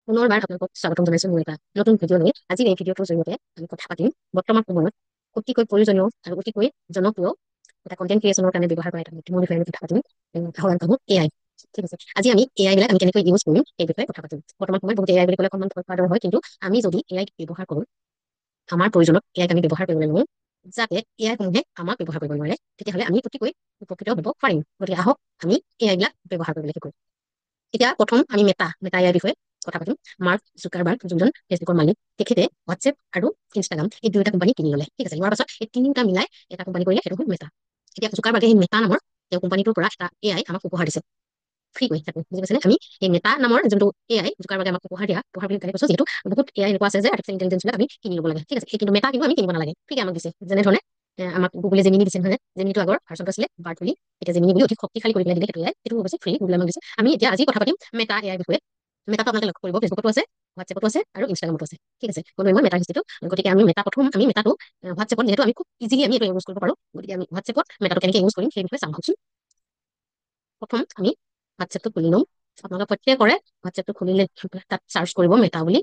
পুনৰবাৰ আপোনালোকক স্বাগতম জনাইছো মোৰ এটা নতুন ভিডিঅ' লৈ। আজি এই ভিডিঅ'টোৰ জৰিয়তে আমি কথা পাতিম বৰ্তমান সময়ত অতিকৈ প্ৰয়োজনীয় আৰু অতিকৈ জনপ্ৰিয় এটা কণ্টেণ্ট ক্ৰিয়েচনৰ কাৰণে ব্যৱহাৰ কৰা এটা মোৰ বিষয়ে আমি কথা পাতিম। আহৰণ পাব AI। ঠিক আছে, আজি আমি AI বিলাক আমি কেনেকৈ ইউজ কৰিম এই বিষয়ে কথা পাতিম। বৰ্তমান সময়ত বহুত AI বুলি ক'লে অকণমান ভয় খোৱাৰ দৰে হয়, কিন্তু আমি যদি AI ব্যৱহাৰ কৰোঁ, আমাৰ প্ৰয়োজনত AI আমি ব্যৱহাৰ কৰিবলৈ লওঁ, যাতে AI সমূহে আমাক ব্যৱহাৰ কৰিব নোৱাৰে, তেতিয়াহ'লে আমি অতিকৈ উপকৃত হ'ব পাৰিম। গতিকে আহক আমি AI বিলাক ব্যৱহাৰ কৰিবলৈ শিকোঁ। এতিয়া প্ৰথম আমি মেটা AI বিষয়ে কথা পাতিম। মাৰ্ক জুকাৰবাৰ্গ, যোনজন ফেচবুকৰ মালিক, তেখেতে হোৱাটছএপ আৰু ইনষ্টাগ্ৰাম এই দুয়োটা কোম্পানী কিনি ল'লে। ঠিক আছে, লোৱাৰ পাছত এই তিনিটা মিলাই এটা কোম্পানী কৰিলে, সেইটো হ'ল মেটা। এতিয়া জুকাৰবাৰ্গে সেই মেটা নামৰ তেওঁ কোম্পানীটোৰ পৰা এটা AI আমাক উপহাৰ দিছে, ফ্ৰী কৰি তাকো, বুজি পাইছেনে? আমি এই মেটা নামৰ যোনটো AI জুকাৰবাৰ্গে আমাক উপহাৰ দিয়া, উপহাৰ বুলি কালি কৈছোঁ, যিহেতু বহুত AI এনেকুৱা আছে যে আৰ্টিফিচিয়েল ইণ্টেলিজেন্স বিলাক আমি কিনি ল'ব লাগে। ঠিক আছে, কিন্তু মেটা কিন্তু আমি কিনিব নালাগে, ফ্ৰীকে আমাক দিছে। যেনেধৰণে আমাক গুগলে জেমিনি দিছে নহয়, জেমিনিটো আগৰ ভাৰ্চনটো আছিলে বাৰ্ড বুলি, এতিয়া জেমিনি বুলি অধিক শক্তিশালী কৰি পেলাই দিলে সেইটো AI, সেইটো হৈছে ফ্ৰী, গুগলে আমাক দিছে। আমি এতিয়া আজি কথা পাতিম মেটা AI বিষয়ে। মেটাটো আপোনালোকে লক্ষ্য কৰিব, ফেচবুকতো আছে, হোৱাটছএপতো আছে আৰু ইনষ্টাগ্ৰামতো আছে। ঠিক আছে, ক'লোৱে মই মেটাৰ হিষ্ট্ৰীটো। গতিকে আমি মেটাটো হোৱাটছএপত যিহেতু আমি খুব ইজিলি আমি এইটো ইউজ কৰিব পাৰোঁ, গতিকে আমি হোৱাটছএপত মেটাটো কেনেকৈ ইউজ কৰিম সেই বিষয়ে চাম আহকচোন। প্ৰথম আমি হোৱাটছএপটো খুলি ল'ম। আপোনালোকে প্ৰত্যেকৰে হোৱাটছএপটো খুলিলে তাত চাৰ্চ কৰিব মেটা বুলি।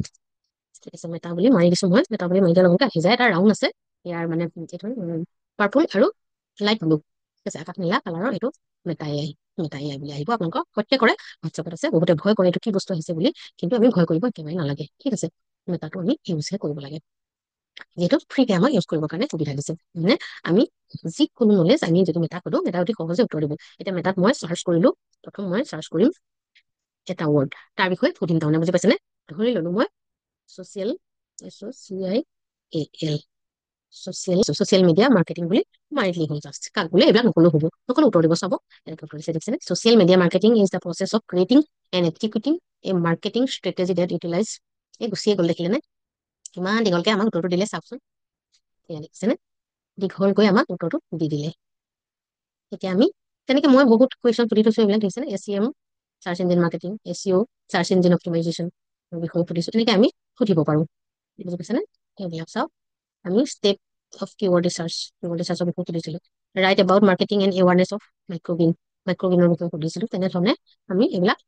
ঠিক আছে, মেটা বুলি মাৰি দিছোঁ মই। মেটা বুলি মাৰি দিয়াৰ লগতে আহি যায়, এটা ৰাউণ্ড আছে ইয়াৰ মানে এইটো পাৰ্পল আৰু লাইট ব্লু। ঠিক আছে, আকাশ নীলা কালাৰৰ এইটো মেটা AI বুলি আহিব। আপোনালোকৰ প্ৰত্যেকৰে হোৱাটছএপত আছে। বহুতে ভয় কৰে এইটো কি বস্তু আহিছে বুলি, কিন্তু আমি ভয় কৰিব একেবাৰে নালাগে। ঠিক আছে, মেটাটো আমি ইউজহে কৰিব লাগে, যিহেতু ফ্ৰীকে আমাক ইউজ কৰিবৰ কাৰণে সুবিধা দিছে। মানে আমি যিকোনো নলেজ আমি যদি মেটাক সোধো, মেটা অতি সহজে উত্তৰ দিব। এতিয়া মেটাত মই চাৰ্চ কৰিলো, প্ৰথম মই চাৰ্চ কৰিম এটা ৱৰ্ড, তাৰ বিষয়ে সুধিম তাৰমানে, বুজি পাইছেনে? ধৰি ললো মই social, SOCIAL, social media marketing বুলি মাৰি দিলে হ'ল। জাষ্ট কাক বোলে এইবিলাক নকলেও হ'ব, নকলে উত্তৰ দিব। চাব দেখিছেনে? Social media marketing is the process of creating and executing a marketing strategy that utilize. এই গুচিয়ে গ'ল, দেখিলে নে? কিমান দীঘলকে আমাক উত্তৰটো দিলে চাওকচোন। এয়া দেখিছেনে? দীঘলকৈ আমাক উত্তৰটো দি দিলে। এতিয়া আমি তেনেকে মই বহুত কুৱেশ্যন সুধি থৈছো, এইবিলাক দেখিছেনে? SEM, search engine marketing, SEO, search engine optimisation বিষয়ে সুধিছো। তেনেকে আমি সুধিব পাৰো, বুজি পাইছেনে? এইবিলাক চাওক। আমি ষ্টেপ অফ কিৱৰ্ড ৰিচাৰ্চৰ বিষয়ে সুধিছিলো। Right about marketing and awareness of মাইক্ৰ'গ্ৰীনৰ বিষয়ে সুধিছিলো। তেনেধৰণে আমি এইবিলাক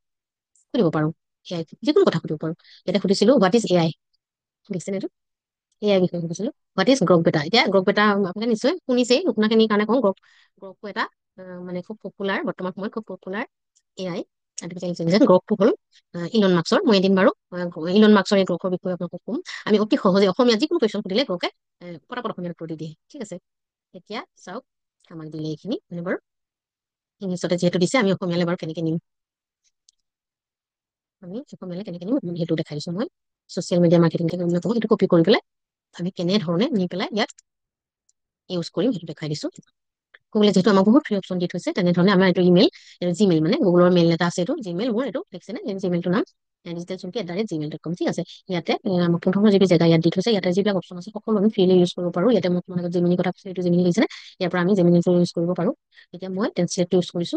সুধিব পাৰো, AI যিকোনো কথা সুধিব পাৰো। এতিয়া সুধিছিলো হোৱাট ইজ AI, দেখিছেনে? এইটো AI বিষয়ে সুধিছিলো। হোৱাট ইজ গ্ৰক বেটা? এতিয়া গ্ৰক বেটা আপোনালোকে নিশ্চয় শুনিছেই, নুশুনাখিনিৰ কাৰণে কওঁ। গ্ৰকটো এটা মানে খুব পপুলাৰ, বৰ্তমান সময়ত খুব পপুলাৰ AI আৰ্টিফিচিয়েল ইণ্টেলিজেন্স। গ্ৰকটো হ'ল ইলন মাস্কৰ। মই এদিন বাৰু ইলন মাস্কৰ এই গ্ৰকৰ বিষয়ে আপোনালোকক ক'ম। আমি অতি সহজে অসমীয়া যিকোনো কুৱেশ্যন সুধিলে গ্ৰকে পটাপট অসমীয়াত উত্তৰ দি দিয়ে। ঠিক আছে, এতিয়া চাওক আমাক দিলে এইখিনি মানে বাৰু ইংলিছতে যিহেতু দিছে, আমি অসমীয়ালৈ বাৰু কেনেকে নিম, সেইটো দেখাই দিছো মই। ছচিয়েল মিডিয়া মাৰ্কেটিং এইটো কপি কৰি পেলাই আমি কেনেধৰণে নি পেলাই ইয়াত ইউজ কৰিম সেইটো দেখাই দিছো। গুগলে যিহেতু আমাক বহুত ফ্ৰী অপশ্যন দি থৈছে, তেনেধৰণে আমাৰ এইটো ইমেইল, জিমেইল মানে গুগলৰ মেইল এটা আছে, এইটো জিমেইল মোৰ, এইটো দেখিছেনে? জিমেইলটোৰ নাম digitalchunki@gmail.com। ঠিক আছে, ইয়াতে আমাক 15 GB জেগা ইয়াত দি থৈছে। ইয়াতে যিবিলাক অপশ্যন আছে সকলো আমি ফ্ৰীলি ইউজ কৰিব পাৰো। ইয়াতে মই তোমালোকক জিমিনি কথা কৈছো, এইটো জিমিনি দিছেনে? ইয়াৰ পৰা আমি জিমিনিটো ইউজ কৰিব পাৰো। এতিয়া মই ট্ৰেন্সলেটটো ইউজ কৰিছো,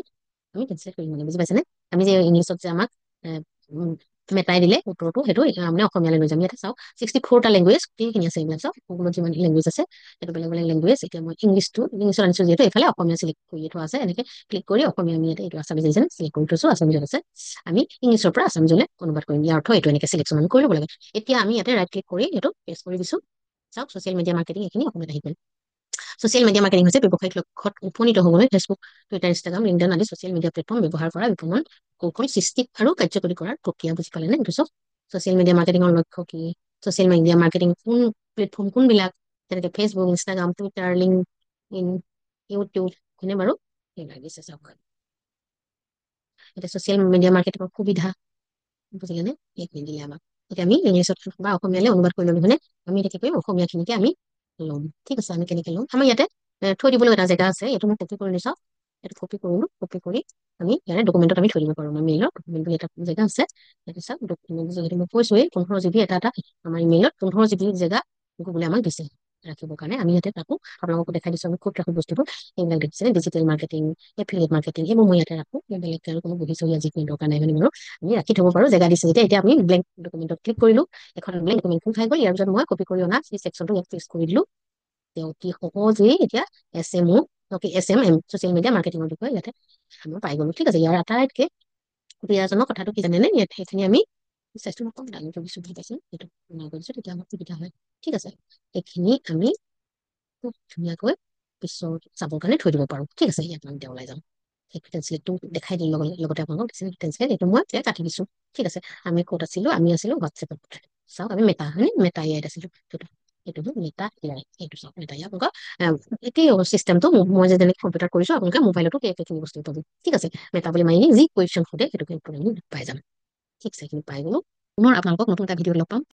আমি ট্ৰেন্সলেট কৰিম মানে, বুজি পাইছেনে? আমি যে ইংলিছত যে আমাক মেটাই দিলে উত্তৰটো, সেইটো মানে অসমীয়ালৈ লৈ যাম। ইয়াতে চাওক 64টা লেংগুৱেজ গোটেইখিনি আছে। এইবিলাক চাওক গুগলত যিমান লেংগুৱেজ আছে, সেইটো বেলেগ বেলেগ লেংগুৱেজ। এতিয়া মই ইংলিছত আনিছো যিহেতু, এইফালে অসমীয়া চিলেক্ট কৰি থোৱা আছে। এনেকে ক্লিক কৰি অসমীয়া আমি ইয়াতে এইটো আছামিজ দিছে চিলেক্ট কৰি থৈছো, আছামিজত আছে। আমি ইংলিছৰ পৰা আছামিজলৈ অনুবাদ কৰিম, ইয়াৰ অৰ্থ এইটো। এনেকে চিলেকশ্যন আমি কৰি ল'ব লাগে। এতিয়া আমি ইয়াতে ৰাইট ক্লিক কৰি এইটো পেষ্ট কৰি দিছো। চাওক ছচিয়েল মিডিয়া মাৰ্কেটিং এইখিনি অসমীয়াত আহি গ'ল। ছচিয়েল মিডিয়া মাৰ্কেটিং হৈছে ব্যৱসায়িক লক্ষ্যত উপনীত হ'বলৈ ফেচবুক, টুইটাৰ, ইনষ্টাগ্ৰাম, লিংকডইন আদি ছচিয়েল মিডিয়া প্লেটফৰ্ম ব্যৱহাৰ কৰা, বিপণন কৌশল সৃষ্টি আৰু কাৰ্যকৰী কৰাৰ প্ৰক্ৰিয়া। বুজি পালে নে? এইটো চব ছচিয়েল মিডিয়া মাৰ্কেটিঙৰ লক্ষ্য কি, ছচিয়েল মিডিয়া মাৰ্কেটিং কোন প্লেটফৰ্ম কোনবিলাক, যেনেকে Facebook, Instagram, Twitter, LinkedIn, YouTube, হয়নে বাৰু? সেইবিলাক দিছে চাওক। এতিয়া ছচিয়েল মিডিয়া মাৰ্কেটিঙৰ সুবিধা বুজিলে নে? এইখিনি দিলে আমাক। এতিয়া আমি ইংলিছত বা অসমীয়ালৈ অনুবাদ কৰি ল'লো, হয়নে? আমি এতিয়া কি কৰিম, অসমীয়াখিনিকে আমি ল'ম। ঠিক আছে, আমি কেনেকে ল'ম? আমাৰ ইয়াতে থৈ দিবলৈ এটা জেগা আছে, এইটো মই কপি কৰি লৈছো। এইটো কপি কৰিলো, কপি কৰি আমি ইয়াৰে ডকুমেণ্টত আমি থৈ দিব পাৰো। আমাৰ মেইলৰ ডকুমেণ্ট এটা জেগা আছে, সেইটো চাওক। ডকুমেণ্ট যিহেতু মই কৈছোৱেই 15 GB এটা আমাৰ ইমেইলত 15 GB জেগা গুগলে আমাক দিছে ৰাখিবৰ কাৰণে। আমি ইয়াতে তাকো আপোনালোকক দেখাই দিছো, আমি ক'ত ৰাখো বস্তুবোৰ। এইবিলাক দেখিছে, ডিজিটেল মাৰ্কেটিং, এফিলিয়েট মাৰ্কেটিং, এইবোৰ মই ইয়াতে ৰাখো। বেলেগ আৰু কোনো বহি চহি যিখিনি দৰকাৰ নাই মানে বাৰু, আমি ৰাখি থব পাৰো, জেগা দিছে যেতিয়া। এতিয়া আমি ব্লেংক ডকুমেণ্টত ক্লিক কৰিলো, এখন ব্লেংক ডকুমেণ্ট খাই গ'ল। ইয়াৰ পিছত মই কপি কৰি অনা সেই ছেকশ্যনটো ইয়াত পেষ্ট কৰি দিলো। অতি সহজেই এতিয়া SMM ছচিয়েল মিডিয়া মাৰ্কেটিঙৰ বিষয়ে ইয়াতে আমি পাই গলো। ঠিক আছে, ইয়াৰ আটাইতকে সুবিধাজনক কথাটো কি জানেনে? ইয়াত সেইখিনি আমি চাইজটো মই কম ডাঙৰকৈ দিছো, বুজি পাইছে? সেইটো বনাই কৰি দিছো, তেতিয়া আমাৰ সুবিধা হয়। ঠিক আছে, এইখিনি আমি খুব ধুনীয়াকৈ পিছত চাবৰ কাৰণে থৈ দিব পাৰো। ঠিক আছে, ইয়াত আমি এতিয়া ওলাই যাম। সেই ট্ৰেন্সলেটটো দেখাই দিম লগতে আপোনালোকক ট্ৰেন্সলেট এইটো মই এতিয়া কাটি দিছো। ঠিক আছে, আমি ক'ত আছিলো? আমি আছিলো হোৱাটছএপত। চাওক আমি মেটা হয় মেটা ইয়াত আছিলো। এইটো মেটা এআই, এইটো চাওক মেটা ইয়াত আপোনালোকক একেই চিষ্টেমটো মই যে যেনেকে কম্পিউটাৰ কৰিছো আপোনালোকে মোবাইলতো একেখিনি বস্তু পাব। ঠিক আছে, মেটা বুলি মাৰি যি কুৱেশ্যন সোধে সেইটোকে পাই যাম। ঠিক আছে, সেইখিনি পাই গলো। পুনৰ আপোনালোকক নতুন এটা ভিডিঅ লগ পাম।